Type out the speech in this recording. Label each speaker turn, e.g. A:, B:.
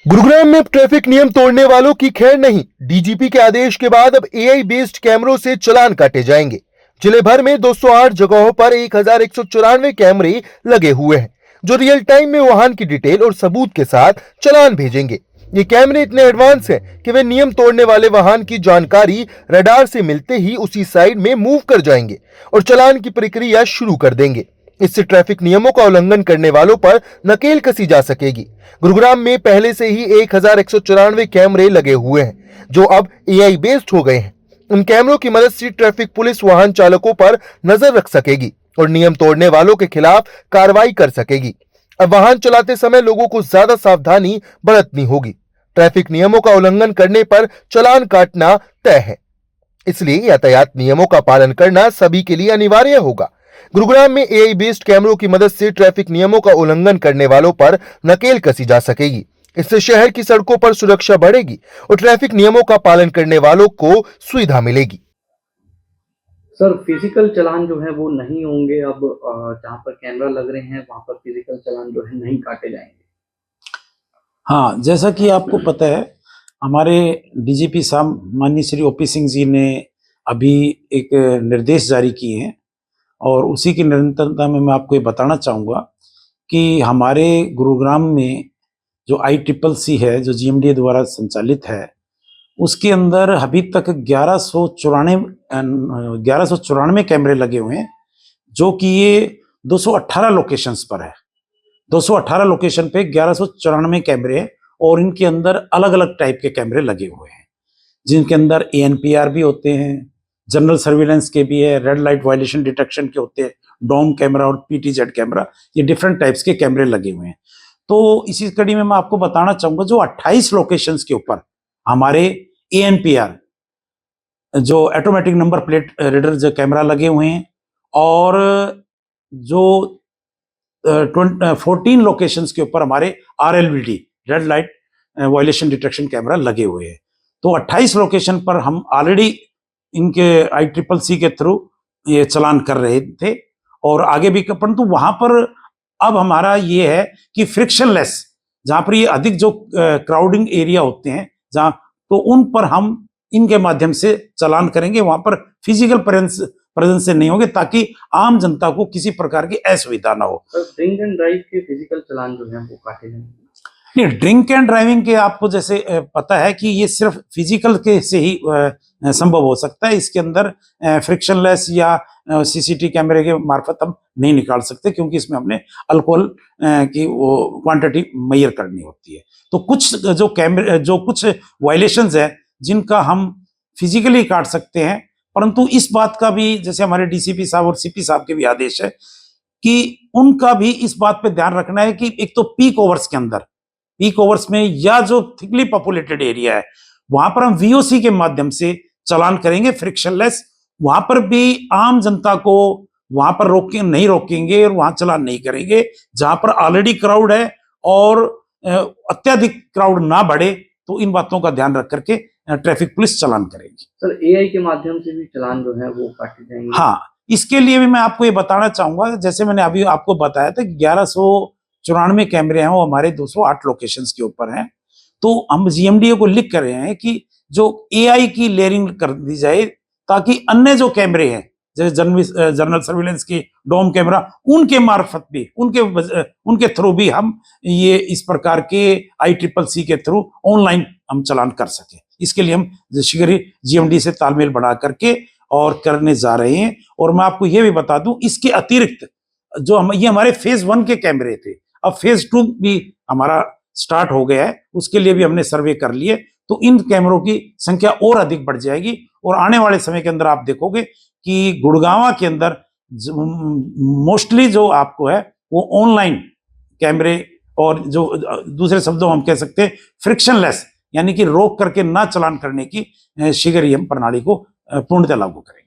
A: गुरुग्राम में अब ट्रैफिक नियम तोड़ने वालों की खैर नहीं। डीजीपी के आदेश के बाद अब एआई बेस्ड कैमरों से चालान काटे जाएंगे। जिले भर में 208 जगहों पर 1194 कैमरे लगे हुए हैं, जो रियल टाइम में वाहन की डिटेल और सबूत के साथ चालान भेजेंगे। ये कैमरे इतने एडवांस हैं कि वे नियम तोड़ने वाले वाहन की जानकारी रडार से मिलते ही उसी साइड में मूव कर जाएंगे और चालान की प्रक्रिया शुरू कर देंगे। इससे ट्रैफिक नियमों का उल्लंघन करने वालों पर नकेल कसी जा सकेगी। गुरुग्राम में पहले से ही 1194 कैमरे लगे हुए हैं, जो अब एआई बेस्ड हो गए हैं। इन कैमरों की मदद से ट्रैफिक पुलिस वाहन चालकों पर नजर रख सकेगी और नियम तोड़ने वालों के खिलाफ कार्रवाई कर सकेगी। अब वाहन चलाते समय लोगों को ज्यादा सावधानी बरतनी होगी। ट्रैफिक नियमों का उल्लंघन करने पर चालान काटना तय है, इसलिए यातायात नियमों का पालन करना सभी के लिए अनिवार्य होगा। गुरुग्राम में एआई बेस्ड कैमरों की मदद से ट्रैफिक नियमों का उल्लंघन करने वालों पर नकेल कसी जा सकेगी। इससे शहर की सड़कों पर सुरक्षा बढ़ेगी और ट्रैफिक नियमों का पालन करने वालों को सुविधा मिलेगी।
B: सर, फिजिकल चालान जो है वो नहीं होंगे अब। जहाँ पर कैमरा लग रहे हैं वहाँ पर फिजिकल चालान जो है नहीं काटे जाएंगे।
C: हाँ, जैसा कि आपको पता है, हमारे डीजीपी साहब माननीय श्री ओपी सिंह जी ने अभी एक निर्देश जारी किए हैं और उसी की निरंतरता में मैं आपको ये बताना चाहूँगा कि हमारे गुरुग्राम में जो ICCC है, जो GMDA द्वारा संचालित है, उसके अंदर अभी तक 1194 कैमरे लगे हुए हैं, जो कि ये 218 लोकेशंस पर है। 218 लोकेशन पे 1194 कैमरे हैं और इनके अंदर अलग अलग टाइप के कैमरे लगे हुए हैं, जिनके अंदर ANPR भी होते हैं, जनरल सर्विलेंस के भी है, रेड लाइट वायलेशन डिटेक्शन के होते हैं, डोम कैमरा और PTZ कैमरा, ये डिफरेंट टाइप्स के कैमरे लगे हुए हैं। तो इसी कड़ी में मैं आपको बताना चाहूंगा, जो 28 लोकेशंस के ऊपर हमारे ANPR जो ऑटोमेटिक नंबर प्लेट रीडर जो कैमरा लगे हुए हैं और जो 14 लोकेशंस के ऊपर हमारे RLVD red light violation detection camera लगे हुए हैं। तो 28 लोकेशन पर हम ऑलरेडी इनके ICCC के थ्रू ये चालान कर रहे थे और आगे भी, परंतु वहां पर अब हमारा ये है कि फ्रिक्शनलेस, जहां पर ये अधिक जो क्राउडिंग एरिया होते हैं जहां, तो उन पर हम इनके माध्यम से चालान करेंगे। वहां पर फिजिकल प्रेजेंस से नहीं होंगे, ताकि आम जनता को किसी प्रकार की असुविधा ना हो।
B: ड्रिंक एंड ड्राइव के फिजिकल चालान जो है वो काटे जाएंगे।
C: नहीं, ड्रिंक एंड ड्राइविंग के आपको जैसे पता है कि ये सिर्फ फिजिकल के से ही संभव हो सकता है। इसके अंदर फ्रिक्शनलेस या CCTV कैमरे के मार्फत हम नहीं निकाल सकते, क्योंकि इसमें हमने अल्कोहल की वो क्वांटिटी मेजर करनी होती है। तो कुछ जो कैमरे, जो कुछ वायलेशंस है जिनका हम फिजिकली काट सकते हैं, परंतु इस बात का भी, जैसे हमारे DCP साहब और CP साहब के भी आदेश है कि उनका भी इस बात पे ध्यान रखना है कि एक तो पीक ओवर्स में या जो थिकली पॉपुलेटेड एरिया है, वहां पर हम VOC के माध्यम से चालान करेंगे फ्रिक्शनलेस। वहां पर भी आम जनता को वहां पर नहीं रोकेंगे और वहां चालान नहीं करेंगे। जहां पर ऑलरेडी क्राउड है और अत्यधिक क्राउड ना बढ़े, तो इन बातों का ध्यान रख करके ट्रैफिक पुलिस चालान करेगी।
B: सर, AI के माध्यम से भी चालान जो है वो काटे जाएंगे।
C: हाँ, इसके लिए भी मैं आपको ये बताना चाहूंगा, जैसे मैंने अभी आपको बताया था, 1194 कैमरे हैं, वो हमारे 208 लोकेशंस के ऊपर हैं। तो हम GMDA को लिख कर रहे हैं कि जो AI की लेयरिंग कर दी जाए, ताकि अन्य जो कैमरे हैं, जैसे जनरल सर्विलेंस की डोम कैमरा, उनके मार्फत भी, उनके थ्रू भी हम ये इस प्रकार के ICCC के थ्रू ऑनलाइन हम चालान कर सके। इसके लिए हम शीघ्र ही GMD से तालमेल बढ़ा करके और करने जा रहे हैं। और मैं आपको ये भी बता दूं, इसके अतिरिक्त जो ये हमारे फेज 1 के कैमरे थे, अब फेज 2 भी हमारा स्टार्ट हो गया है, उसके लिए भी हमने सर्वे कर लिए। तो इन कैमरों की संख्या और अधिक बढ़ जाएगी और आने वाले समय के अंदर आप देखोगे कि गुड़गांव के अंदर मोस्टली जो आपको है वो ऑनलाइन कैमरे, और जो दूसरे शब्दों में हम कह सकते हैं फ्रिक्शनलेस, यानी कि रोक करके ना चालान करने की शीघ्र ही हम प्रणाली को पूर्णतः लागू करेंगे।